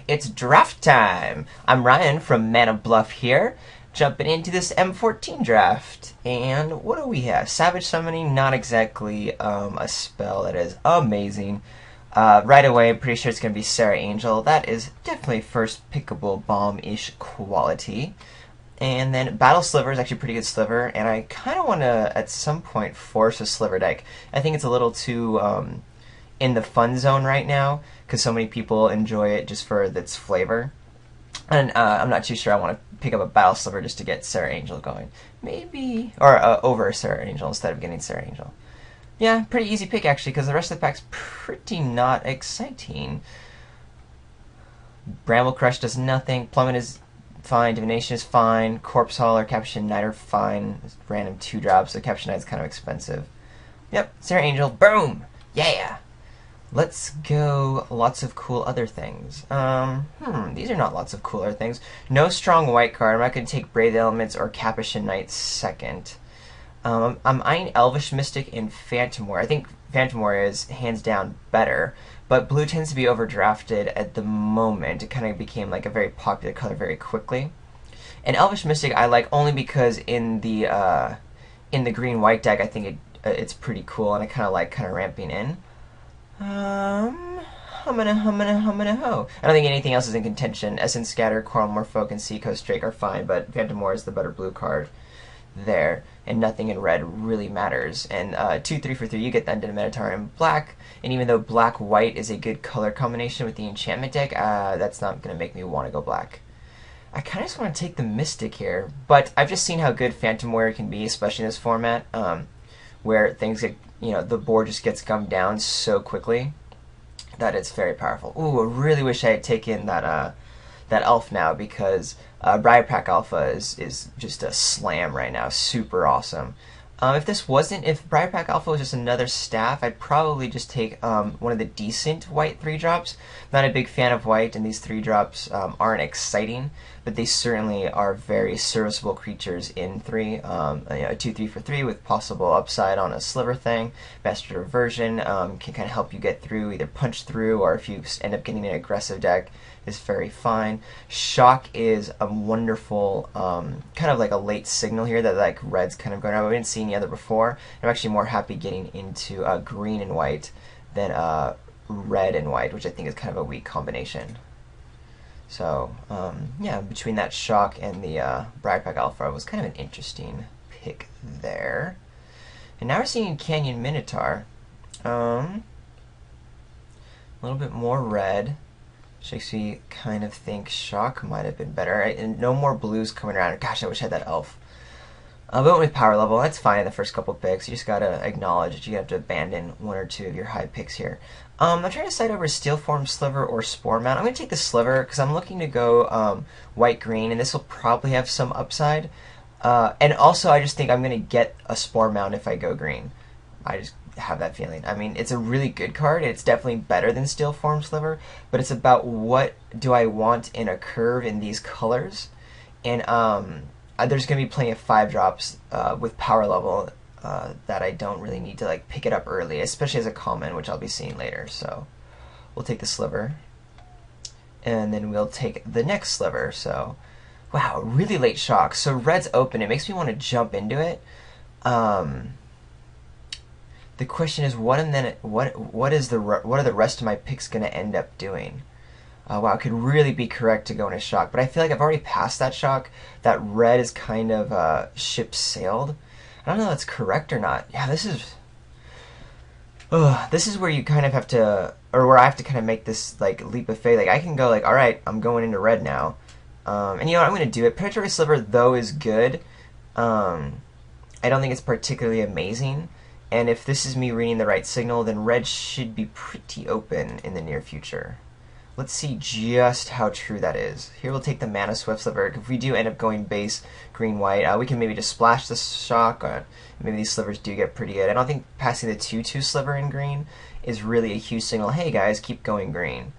It's draft time! I'm Ryan from Mana Bluff here, jumping into this M14 draft. And what do we have? Savage Summoning, not exactly a spell that is amazing. Right away, I'm pretty sure it's going to be Sarah Angel. That is definitely first pickable bomb-ish quality. And then Battle Sliver is actually a pretty good sliver, and I kind of want to, at some point, force a sliver deck. I think it's a little too in the fun zone right now, because so many people enjoy it just for its flavor. And I'm not too sure I want to pick up a Battle Sliver just to get Sarah Angel going. Maybe, or over Sarah Angel instead of getting Sarah Angel. Yeah, pretty easy pick actually, because the rest of the pack's pretty not exciting. Bramble Crush does nothing, Plummet is fine, Divination is fine, Corpse Hauler, Capuchin Knight are fine. Random 2-drops, so Capuchin Knight's kind of expensive. Yep, Sarah Angel, boom! Yeah! Let's go lots of cool other things. These are not lots of cooler things. No strong white card. I'm not going to take Brave Elements or Capuchin Knight second. I'm eyeing Elvish Mystic and Phantom Warrior. I think Phantom Warrior is hands down better, but blue tends to be overdrafted at the moment. It kind of became like a very popular color very quickly. And Elvish Mystic I like only because in the green-white deck I think it's pretty cool, and I kind of like ramping in. Humana ho. I don't think anything else is in contention. Essence Scatter, Coral Morphoke, and Seacoast Drake are fine, but Phantom War is the better blue card there, and nothing in red really matters. And 2/3 for 3, you get the Undead Minotaur in black, and even though black-white is a good color combination with the enchantment deck, that's not going to make me want to go black. I kind of just want to take the Mystic here, but I've just seen how good Phantom Warrior can be, especially in this format, where things get, the board just gets gummed down so quickly that it's very powerful. Ooh, I really wish I had taken that elf now, because Briarpack Alpha is just a slam right now. Super awesome. If Briarpack Alpha was just another staff, I'd probably just take one of the decent white 3-drops. Not a big fan of white, and these 3-drops aren't exciting, but they certainly are very serviceable creatures in 3. A 2/3 for 3 with possible upside on a sliver thing. Master Reversion can kind of help you get through, either punch through, or if you end up getting an aggressive deck, is very fine. Shock is a wonderful, kind of like a late signal here that like red's kind of going on. We didn't see any other before. I'm actually more happy getting into green and white than red and white, which I think is kind of a weak combination. So, yeah, between that Shock and the Briarpack Alpha was kind of an interesting pick there. And now we're seeing Canyon Minotaur. A little bit more red. Which makes me kind of think Shock might have been better. And no more blues coming around. Gosh, I wish I had that elf. I went with power level. That's fine in the first couple picks. You just gotta acknowledge that you have to abandon 1 or 2 of your high picks here. I'm trying to decide over Steel Form Sliver or Spore Mount. I'm going to take the Sliver because I'm looking to go white-green, and this will probably have some upside. And also, I just think I'm going to get a Spore Mount if I go green. I just have that feeling. I mean, it's a really good card. It's definitely better than Steel Form Sliver, but it's about what do I want in a curve in these colors. And there's going to be plenty of 5-drops with power level that I don't really need to like pick it up early, especially as a common, which I'll be seeing later. So we'll take the Sliver, and then we'll take the next Sliver. So wow, really late Shock. So red's open. It makes me want to jump into it. The question is, what are the rest of my picks going to end up doing? Wow, it could really be correct to go into Shock, but I feel like I've already passed that Shock. That red is kind of ship sailed. I don't know if that's correct or not. Yeah, this is where you kind of have to, or where I have to kind of make this like leap of faith. Like I can go like, all right, I'm going into red now, and you know what, I'm going to do it. Predatory Sliver though is good. I don't think it's particularly amazing. And if this is me reading the right signal, then red should be pretty open in the near future. Let's see just how true that is. Here we'll take the Mana Swift Sliver. If we do end up going base green-white, we can maybe just splash the Shock. Maybe these slivers do get pretty good. I don't think passing the 2/2 Sliver in green is really a huge signal. Hey guys, keep going green.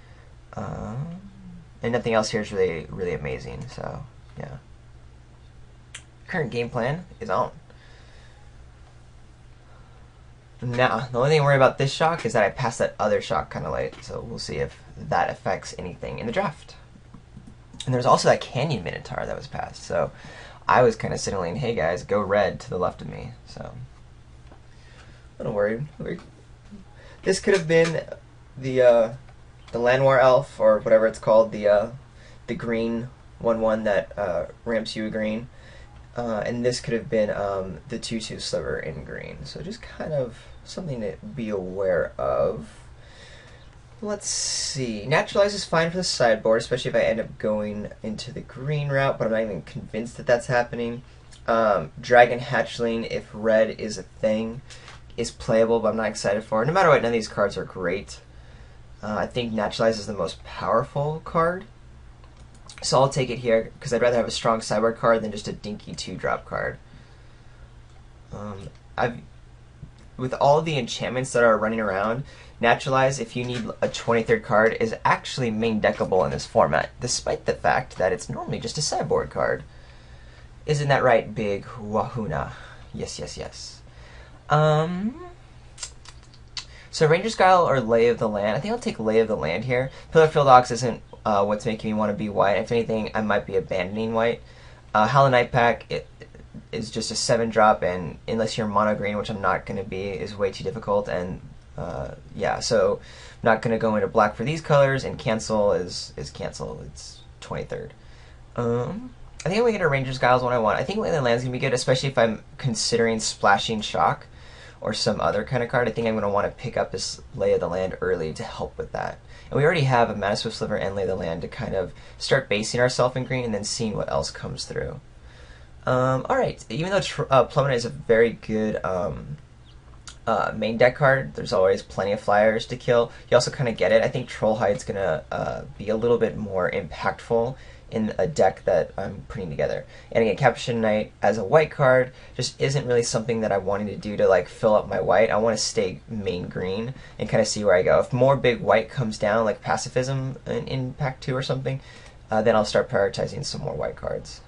And nothing else here is really amazing. So yeah. Current game plan is on. Now, the only thing I worry about this shock is that I passed that other shock kind of late, so we'll see if that affects anything in the draft. And there's also that Canyon Minotaur that was passed, so I was kind of signaling, hey guys, go red to the left of me, so a little worried. This could have been the Llanowar Elf, or whatever it's called, the green 1/1 that ramps you a green. And this could have been the 2/2 sliver in green. So just kind of something to be aware of. Let's see. Naturalize is fine for the sideboard, especially if I end up going into the green route, but I'm not even convinced that that's happening. Dragon Hatchling, if red is a thing, is playable, but I'm not excited for it. No matter what, none of these cards are great. I think Naturalize is the most powerful card. So I'll take it here, because I'd rather have a strong sideboard card than just a dinky 2-drop card. With all the enchantments that are running around, Naturalize, if you need a 23rd card, is actually main deckable in this format, despite the fact that it's normally just a sideboard card. Isn't that right, Big Wahuna? Yes, yes, yes. So Ranger's Guile or Lay of the Land. I think I'll take Lay of the Land here. Pillarfield Ox isn't what's making me want to be white. If anything, I might be abandoning white. Howlin' Night Pack it is just a 7-drop, and unless you're mono green, which I'm not going to be, is way too difficult. And yeah, so I'm not going to go into black for these colors, and cancel is cancel. It's 23rd. I think I'm going to get a Ranger's Guile is what I want. I think Lay of the Land is going to be good, especially if I'm considering splashing Shock or some other kind of card. I think I'm going to want to pick up this Lay of the Land early to help with that. And we already have a Mana Swift Sliver and Lay of the Land to kind of start basing ourselves in green and then seeing what else comes through. Alright, even though Plummet is a very good main deck card, there's always plenty of flyers to kill. You also kind of get it. I think Trollhide's going to be a little bit more impactful in a deck that I'm putting together. And again, Capuchin Knight as a white card just isn't really something that I wanted to do to like fill up my white. I want to stay main green and kind of see where I go. If more big white comes down, like Pacifism in Pack 2 or something, then I'll start prioritizing some more white cards.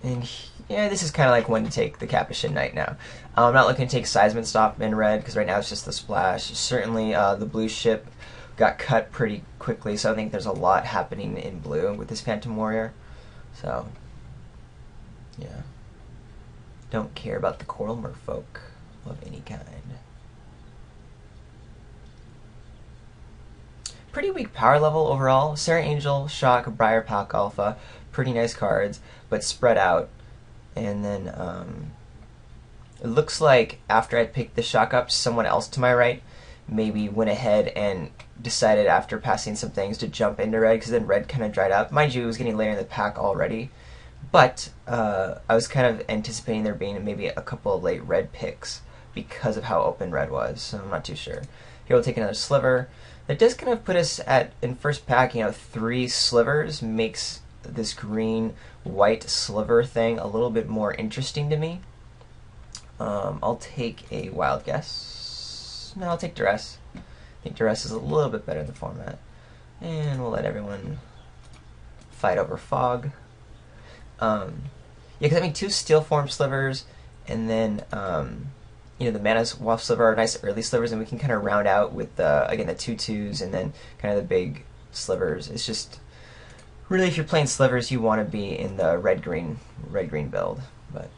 And yeah, this is kind of like when to take the Capuchin Knight now. I'm not looking to take Seismic Stop in red, because right now it's just the splash. Certainly the blue ship got cut pretty quickly, so I think there's a lot happening in blue with this Phantom Warrior. So, yeah. Don't care about the Coral Merfolk of any kind. Pretty weak power level overall. Serra Angel, Shock, Briar Pack Alpha, pretty nice cards, but spread out. And then it looks like after I picked the Shock up, someone else to my right maybe went ahead and decided after passing some things to jump into red, because then red kind of dried up. Mind you, it was getting later in the pack already, but I was kind of anticipating there being maybe a couple of late red picks because of how open red was, so I'm not too sure. Here we'll take another sliver. That does kind of put us at, in first pack, 3 slivers makes this green-white sliver thing a little bit more interesting to me. I'll take a wild guess. No, I'll take Duress. I think Duress is a little bit better in the format. And we'll let everyone fight over Fog. Yeah, because I mean 2 Steel Form slivers, and then the Mana Waft Sliver are nice early slivers, and we can kind of round out with again the 2/2s and then kind of the big slivers. It's just really, if you're playing slivers, you want to be in the red-green build. But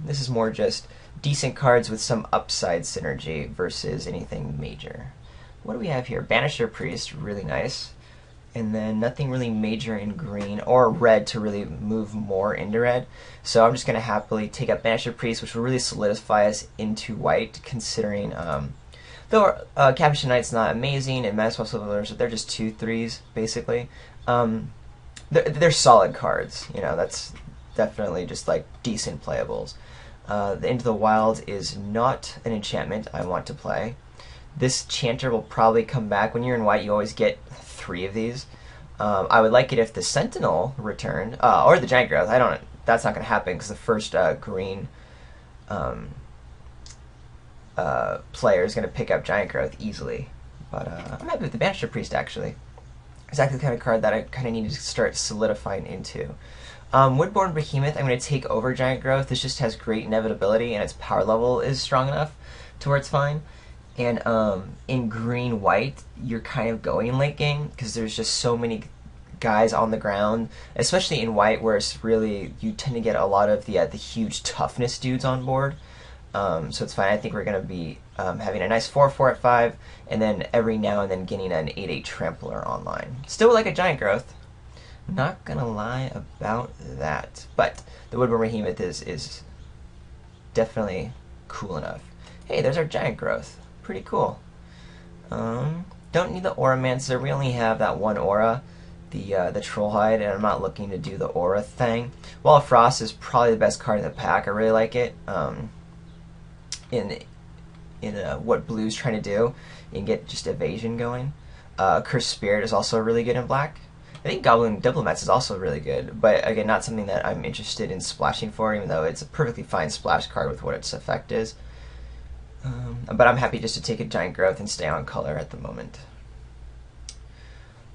this is more just decent cards with some upside synergy versus anything major. What do we have here? Banisher Priest, really nice. And then nothing really major in green or red to really move more into red. So I'm just going to happily take up Banisher Priest, which will really solidify us into white, considering, though Capuchin Knight's not amazing, and Mass Silvers, they're just 2/3s, basically. They're solid cards, that's definitely just like decent playables. The Into the Wild is not an enchantment I want to play. This Chanter will probably come back. When you're in white, you always get 3 of these. I would like it if the Sentinel returned, or the Giant Growth. That's not going to happen because the first green player is going to pick up Giant Growth easily. But I'm happy with the Banisher Priest, actually. exactly the kind of card that I kind of need to start solidifying into. Woodborne Behemoth, I'm going to take over Giant Growth. This just has great inevitability, and its power level is strong enough to where it's fine. And in green-white, you're kind of going late game, because there's just so many guys on the ground, especially in white, where it's really, you tend to get a lot of the huge toughness dudes on board. So it's fine. I think we're going to be having a nice 4-4 at 5, and then every now and then getting an 8-8 Trampler online. Still like a Giant Growth. Not going to lie about that. But the Woodburn Behemoth is definitely cool enough. Hey, there's our Giant Growth. Pretty cool. Don't need the Auramancer. We only have that one Aura, the Trollhide, and I'm not looking to do the Aura thing. Wall of Frost is probably the best card in the pack. I really like it. In what blue's trying to do, you can get just evasion going. Cursed Spirit is also really good in black. I think Goblin Diplomats is also really good, but again, not something that I'm interested in splashing for, even though it's a perfectly fine splash card with what its effect is. But I'm happy just to take a Giant Growth and stay on color at the moment.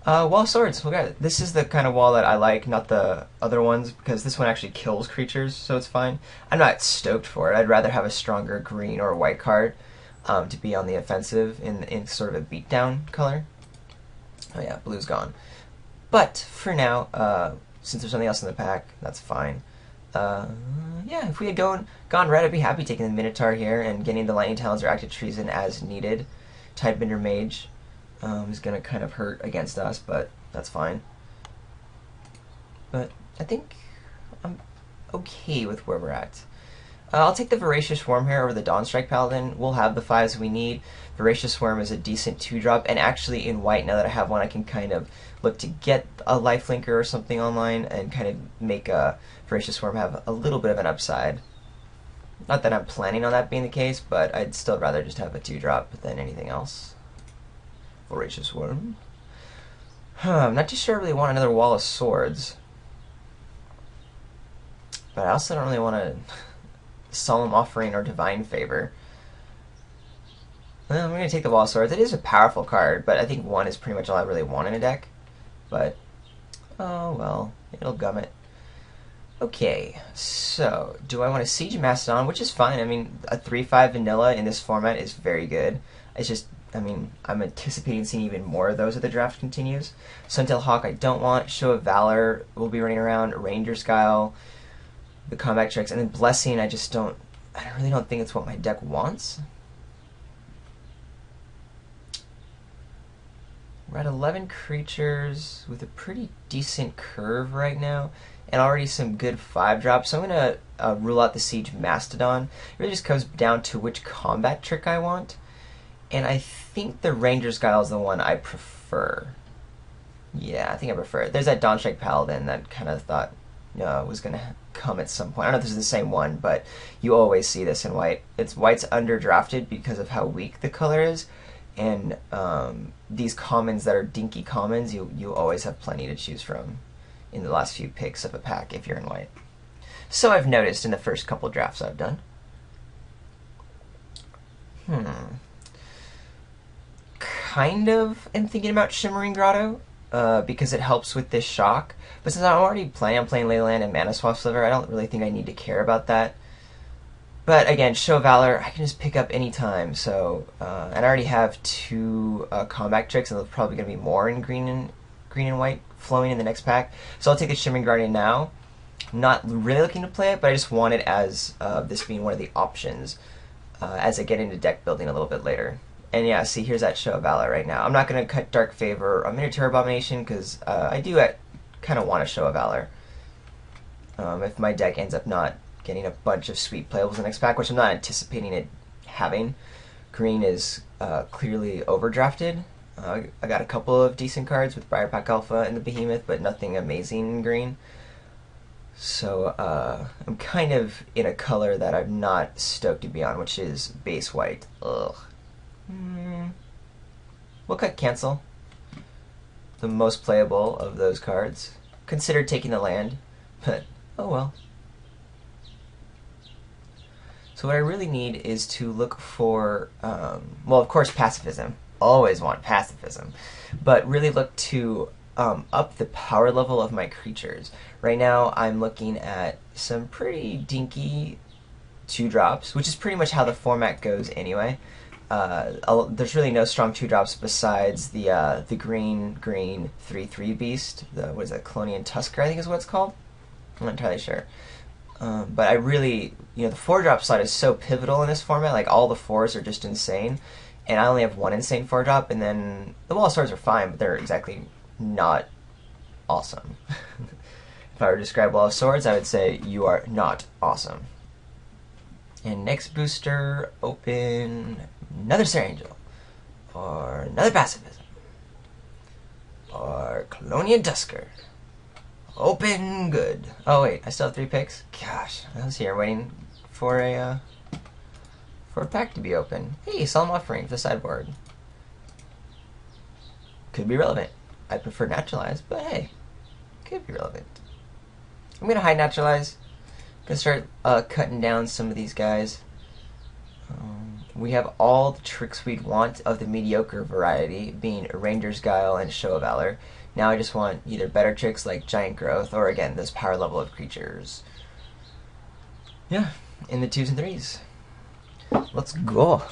Wall of Swords. Okay, this is the kind of wall that I like, not the other ones, because this one actually kills creatures, so it's fine. I'm not stoked for it. I'd rather have a stronger green or white card to be on the offensive in sort of a beatdown color. Oh yeah, blue's gone. But for now, since there's nothing else in the pack, that's fine. Yeah, if we had gone red, I'd be happy taking the Minotaur here and getting the Lightning Talons or Active Treason as needed. Tidebender Mage is going to kind of hurt against us, but that's fine. But I think I'm okay with where we're at. I'll take the Voracious Worm here over the Dawnstrike Paladin. We'll have the 5s we need. Voracious Worm is a decent 2-drop, and actually in white, now that I have one, I can kind of look to get a Lifelinker or something online and kind of make a Voracious Worm have a little bit of an upside. Not that I'm planning on that being the case, but I'd still rather just have a 2-drop than anything else. Voracious Worm. I'm not too sure I really want another Wall of Swords. But I also don't really want to Solemn Offering or Divine Favor. Well, I'm going to take the Wall of Swords. It is a powerful card, but I think 1 is pretty much all I really want in a deck. But, oh well, it'll gum it. Okay, so, do I want to Siege Mastodon, which is fine. I mean, a 3-5 vanilla in this format is very good. It's just, I mean, I'm anticipating seeing even more of those as the draft continues. Suntail Hawk I don't want. Show of Valor will be running around. Ranger's Guile, the combat tricks, and then Blessing I really don't think it's what my deck wants. We're at 11 creatures with a pretty decent curve right now, and already some good 5-drops, so I'm going to rule out the Siege Mastodon. It really just comes down to which combat trick I want, and I think the Ranger's Guile is the one I prefer. Yeah, I think I prefer it. There's that Dawnstrike Paladin that kind of thought was going to come at some point. I don't know if this is the same one, but you always see this in white. White's underdrafted because of how weak the color is, and these commons that are dinky commons, you always have plenty to choose from in the last few picks of a pack if you're in white. So I've noticed in the first couple drafts I've done. Kind of am thinking about Shimmering Grotto because it helps with this shock. But since I'm playing Leyland and Mana Swap Sliver, I don't really think I need to care about that. But again, Show of Valor, I can just pick up any time. So, and I already have 2 combat tricks, and there's probably going to be more in green and white flowing in the next pack. So I'll take the Shimmering Guardian now. Not really looking to play it, but I just want it as this being one of the options as I get into deck building a little bit later. And yeah, see, here's that Show of Valor right now. I'm not going to cut Dark Favor or Minotaur Abomination because I do kind of want a Show of Valor. If my deck ends up not getting a bunch of sweet playables in the next pack, which I'm not anticipating it having. Green is clearly overdrafted. I got a couple of decent cards with Briarpack Alpha and the Behemoth, but nothing amazing in green. So I'm kind of in a color that I'm not stoked to be on, which is base white. Ugh. We'll cut Cancel. The most playable of those cards. Considered taking the land, but oh well. So what I really need is to look for, well, of course, pacifism. Always want pacifism. But really look to up the power level of my creatures. Right now, I'm looking at some pretty dinky 2-drops, which is pretty much how the format goes anyway. There's really no strong 2-drops besides the green 3/3 beast. What is that? Colonian Tusker, I think is what it's called. I'm not entirely sure. But I really, the 4-drop slot is so pivotal in this format. Like, all the 4s are just insane. And I only have one insane 4-drop, and then the wall of swords are fine, but they're exactly not awesome. If I were to describe wall of swords, I would say you are not awesome. And next booster, open another Sir Angel, or another Pacifism, or Colonian Tusker. Open good. Oh wait, I still have 3 picks. Gosh, I was here waiting for a pack to be open. Hey, Solemn Offering for the sideboard. Could be relevant. I prefer Naturalize, but hey, could be relevant. I'm gonna hide Naturalize. Gonna start cutting down some of these guys. We have all the tricks we'd want of the mediocre variety, being Ranger's Guile and Show of Valor. Now I just want either better tricks like Giant Growth, or again, this power level of creatures. Yeah, in the 2s and 3s. Let's go.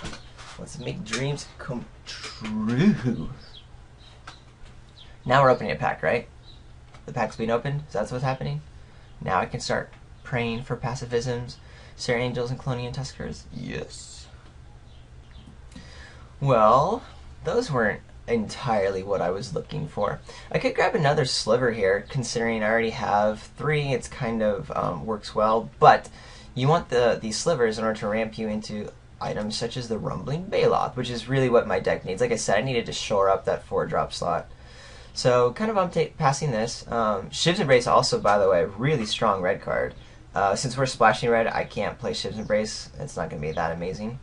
Let's make dreams come true. Now we're opening a pack, right? The pack's being opened? So that's what's happening? Now I can start praying for pacifisms, Sir Angels, and Colonian Tuskers? Yes. Well, those weren't entirely what I was looking for. I could grab another sliver here, considering I already have 3. It's kind of works well, but you want these slivers in order to ramp you into items such as the Rumbling Baloth, which is really what my deck needs. Like I said, I needed to shore up that 4-drop slot. So, kind of I'm passing this. Shiv's Embrace also, by the way, really strong red card. Since we're splashing red, I can't play Shiv's Embrace. It's not going to be that amazing.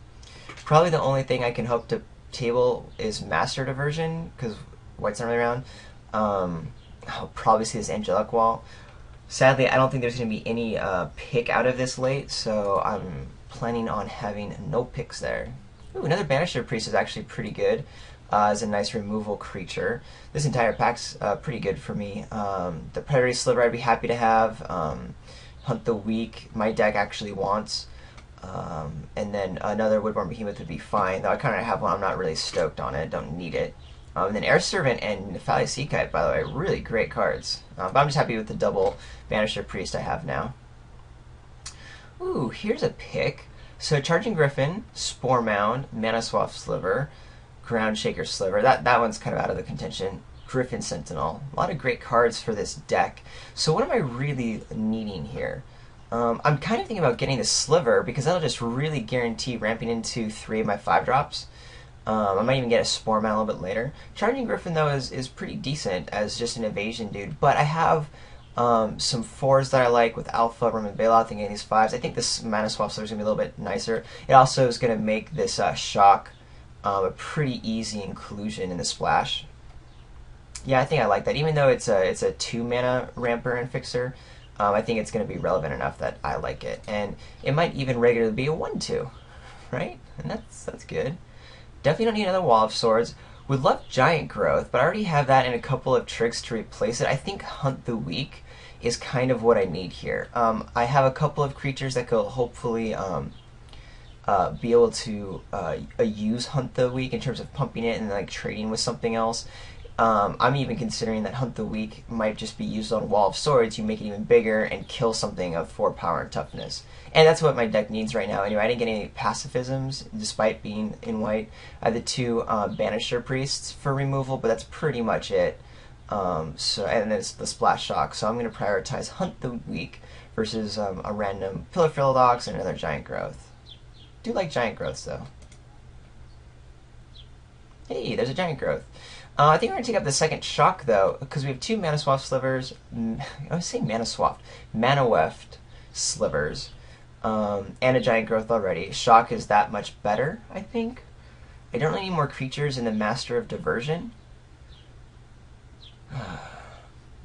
Probably the only thing I can hope to table is Master Diversion, because white's not really around. I'll probably see this Angelic Wall. Sadly, I don't think there's going to be any pick out of this late, so I'm planning on having no picks there. Ooh, another Banisher Priest is actually pretty good as a nice removal creature. This entire pack's pretty good for me. The Predatory Sliver I'd be happy to have. Hunt the Weak, my deck actually wants. And then another Woodborn Behemoth would be fine, though I kind of have one. I'm not really stoked on it, don't need it. And then Air Servant and Nephalia Sea Kite, by the way, really great cards. But I'm just happy with the double Banisher Priest I have now. Ooh, here's a pick. So Charging Griffin, Spore Mound, Mana Swap Sliver, Ground Shaker Sliver. That one's kind of out of the contention. Griffin Sentinel. A lot of great cards for this deck. So what am I really needing here? I'm kind of thinking about getting the Sliver, because that'll just really guarantee ramping into 3 of my 5-drops. I might even get a Spore Mound a little bit later. Charging Griffin, though, is pretty decent as just an evasion dude. But I have some 4s that I like with Alpha, Rum, and Baloth, and getting these 5s. I think this Mana Swap Sliver is going to be a little bit nicer. It also is going to make this Shock a pretty easy inclusion in the Splash. Yeah, I think I like that. Even though it's a 2-mana ramper and fixer, I think it's going to be relevant enough that I like it. And it might even regularly be a 1/2, right? And that's good. Definitely don't need another Wall of Swords. Would love Giant Growth, but I already have that in a couple of tricks to replace it. I think Hunt the Weak is kind of what I need here. I have a couple of creatures that could hopefully be able to use Hunt the Weak in terms of pumping it and like trading with something else. I'm even considering that Hunt the Weak might just be used on Wall of Swords. You make it even bigger and kill something of 4 power and toughness. And that's what my deck needs right now. Anyway, I didn't get any pacifisms despite being in white. I have the 2 Banisher Priests for removal, but that's pretty much it. And then it's the Splash Shock. So I'm going to prioritize Hunt the Weak versus a random Pillar Philodox and another Giant Growth. Do like Giant Growths, though. Hey, there's a Giant Growth. I think we're going to take up the second Shock, though, because we have 2 Mana Swap Slivers. I was saying Mana Swapped. Mana Weft Slivers. And a Giant Growth already. Shock is that much better, I think. I don't really need more creatures in the Master of Diversion.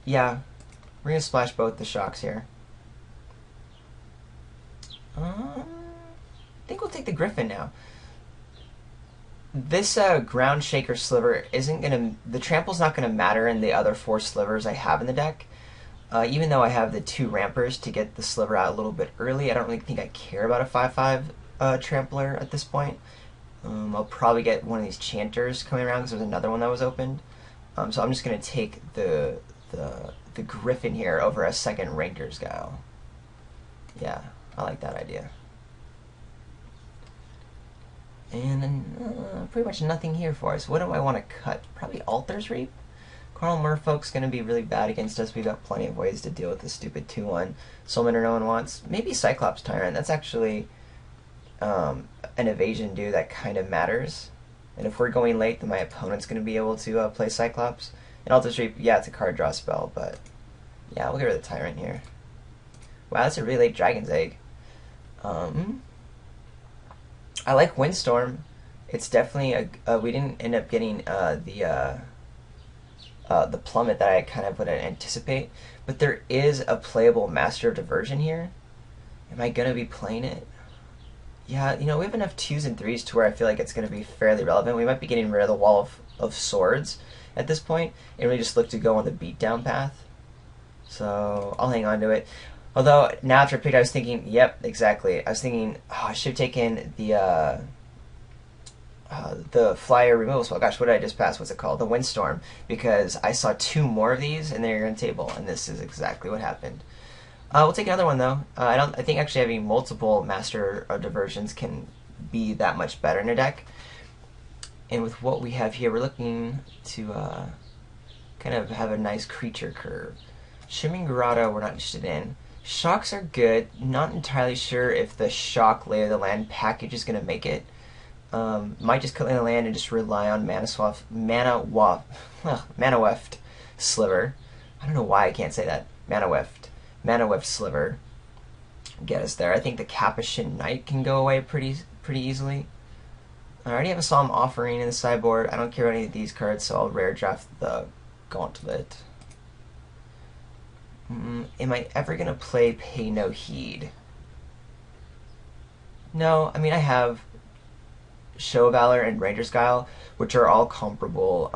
Yeah, we're going to splash both the Shocks here. I think we'll take the Griffin now. this ground shaker sliver isn't gonna. The trample's not gonna matter in the other 4 slivers I have in the deck. Even though I have the 2 rampers to get the sliver out a little bit early, I don't really think I care about a 5/5 trampler at this point. I'll probably get one of these chanters coming around because there's another one that was opened. So I'm just gonna take the Griffin here over a second Ranger's Guile. Yeah, I like that idea. And then pretty much nothing here for us. What do I want to cut? Probably Altar's Reap. Carl Merfolk's going to be really bad against us. We've got plenty of ways to deal with this stupid 2/1. Soulmender no one wants. Maybe Cyclops Tyrant. That's actually an evasion do that kind of matters. And if we're going late, then my opponent's going to be able to play Cyclops. And Altar's Reap, yeah, it's a card draw spell, but yeah, we'll get rid of the Tyrant here. Wow, that's a really late Dragon's Egg. I like Windstorm. It's definitely we didn't end up getting the plummet that I kind of would anticipate, but there is a playable Master of Diversion here. Am I gonna be playing it? Yeah, you know, we have enough 2s and 3s to where I feel like it's gonna be fairly relevant. We might be getting rid of the Wall of Swords at this point, and we just look to go on the beatdown path. So I'll hang on to it. Although, now after I picked, I was thinking, yep, exactly. I was thinking, oh, I should have taken the flyer removal spell. Gosh, what did I just pass? What's it called? The Windstorm. Because I saw 2 more of these, and they're on the table, and this is exactly what happened. We'll take another one, though. I think actually having multiple Master of Diversions can be that much better in a deck. And with what we have here, we're looking to kind of have a nice creature curve. Shimmering Grotto, we're not interested in. Shocks are good. Not entirely sure if the Shock Lay of the Land package is going to make it. Might just cut Lay of the Land and just rely on Mana Weft Sliver. I don't know why I can't say that. Mana Weft Sliver. Get us there. I think the Capuchin Knight can go away pretty easily. I already have a Solemn Offering in the sideboard. I don't care about any of these cards, so I'll rare draft the Gauntlet. Am I ever going to play Pay No Heed? No, I mean, I have Show of Valor and Ranger's Guile, which are all comparable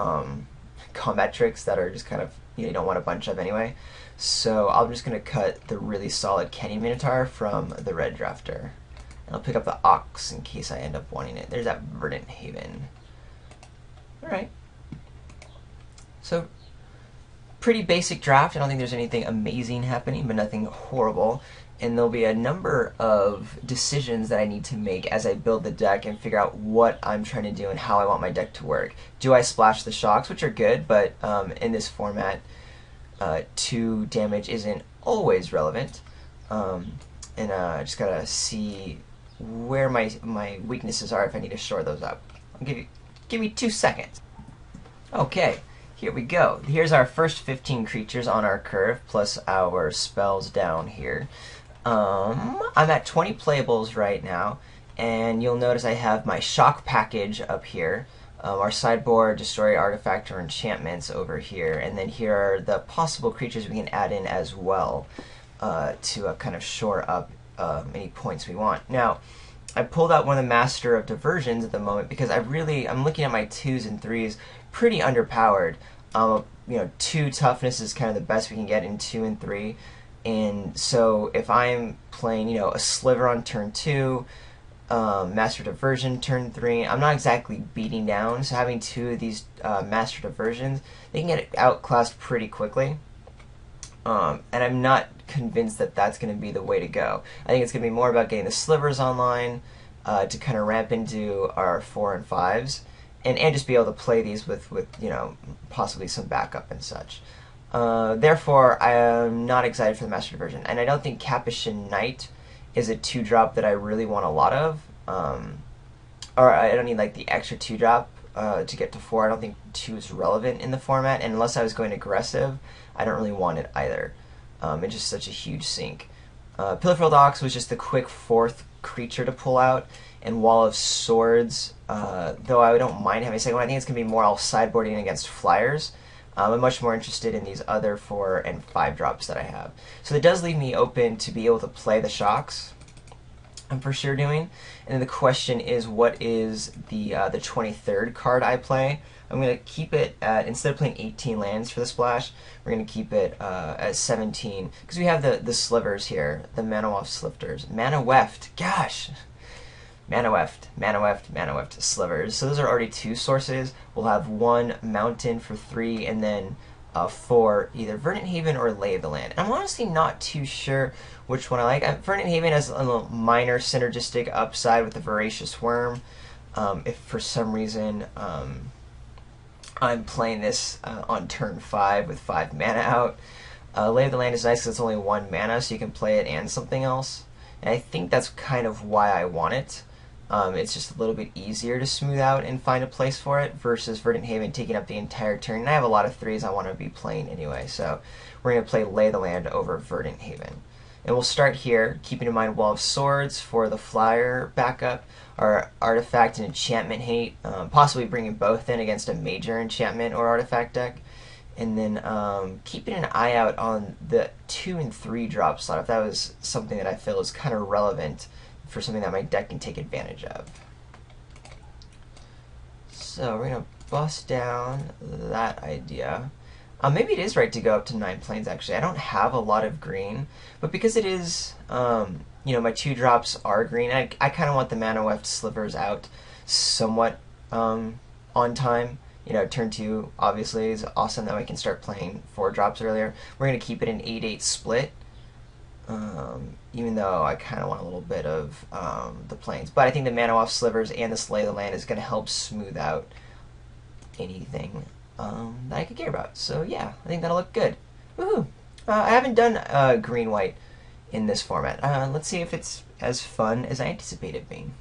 combat tricks that are just kind of, you don't want a bunch of anyway. So I'm just going to cut the really solid Kenny Minotaur from the red drafter. And I'll pick up the Ox in case I end up wanting it. There's that Verdant Haven. Alright. So, pretty basic draft. I don't think there's anything amazing happening, but nothing horrible. And there'll be a number of decisions that I need to make as I build the deck and figure out what I'm trying to do and how I want my deck to work. Do I splash the Shocks, which are good, but in this format, 2 damage isn't always relevant. And I just gotta see where my weaknesses are if I need to shore those up. I'll give me 2 seconds. Okay. Here we go. Here's our first 15 creatures on our curve, plus our spells down here. I'm at 20 playables right now, and you'll notice I have my Shock package up here, our sideboard, Destroy Artifact or Enchantments over here, and then here are the possible creatures we can add in as well to kind of shore up any points we want. Now, I pulled out one of the Master of Diversions at the moment because I'm looking at my 2s and 3s pretty underpowered. 2 toughness is kind of the best we can get in 2 and 3. And so if I'm playing, a Sliver on turn 2, Master Diversion turn 3, I'm not exactly beating down. So having 2 of these Master Diversions, they can get outclassed pretty quickly. And I'm not convinced that that's going to be the way to go. I think it's going to be more about getting the Slivers online to kind of ramp into our 4 and 5s. And just be able to play these with possibly some backup and such. Therefore, I am not excited for the Master Diversion. And I don't think Capuchin Knight is a 2-drop that I really want a lot of. Or I don't need like the extra 2-drop to get to 4. I don't think 2 is relevant in the format. And unless I was going aggressive, I don't really want it either. It's just such a huge sink. Pillarfield Ox was just the quick 4th creature to pull out. And Wall of Swords, though I don't mind having a second one, I think it's going to be more all sideboarding against flyers. I'm much more interested in these other 4 and 5 drops that I have. So it does leave me open to be able to play the Shocks. I'm for sure doing. And then the question is, what is the 23rd card I play? I'm going to keep it at, instead of playing 18 lands for the splash, we're going to keep it at 17. Because we have the slivers here, the Mana Weft slifters. Mana Weft, gosh! Mana Weft, Mana Weft, Mana Weft slivers. So those are already two sources. We'll have one mountain for 3, and then for either Verdant Haven or Lay of the Land. And I'm honestly not too sure which one I like. Verdant Haven has a little minor synergistic upside with the Voracious Worm. If for some reason I'm playing this on turn 5 with 5 mana out, Lay of the Land is nice because it's only 1 mana, so you can play it and something else. And I think that's kind of why I want it. It's just a little bit easier to smooth out and find a place for it versus Verdant Haven taking up the entire turn. And I have a lot of 3s I want to be playing anyway, so we're going to play Lay the Land over Verdant Haven. And we'll start here, keeping in mind Wall of Swords for the flyer backup, our artifact and enchantment hate, possibly bringing both in against a major enchantment or artifact deck. And then keeping an eye out on the 2 and 3 drop slot, if that was something that I feel is kind of relevant for something that my deck can take advantage of. So we're going to bust down that idea. Maybe it is right to go up to 9 planes, actually. I don't have a lot of green, but because it is, my 2 drops are green, I kind of want the Mana Weft slivers out somewhat on time. Turn 2 obviously is awesome that we can start playing 4 drops earlier. We're going to keep it an 8-8 split, even though I kind of want a little bit of the planes. But I think the Mana Weft slivers and the Slay of the Land is going to help smooth out anything that I could care about. So yeah, I think that'll look good. Woohoo! I haven't done green-white in this format. Let's see if it's as fun as I anticipate it being.